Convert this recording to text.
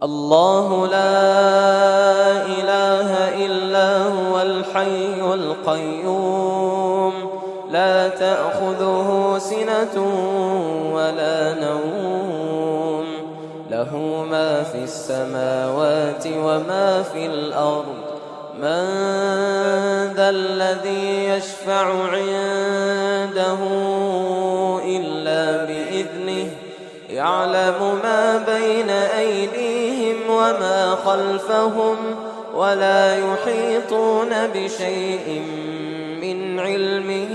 الله لا إله إلا هو الحي القيوم لا تأخذه سنة ولا نوم له ما في السماوات وما في الأرض من ذا الذي يشفع عنده إلا بإذنه يعلم ما بين أيديهم وما خلفهم ولا يحيطون بشيء من علمه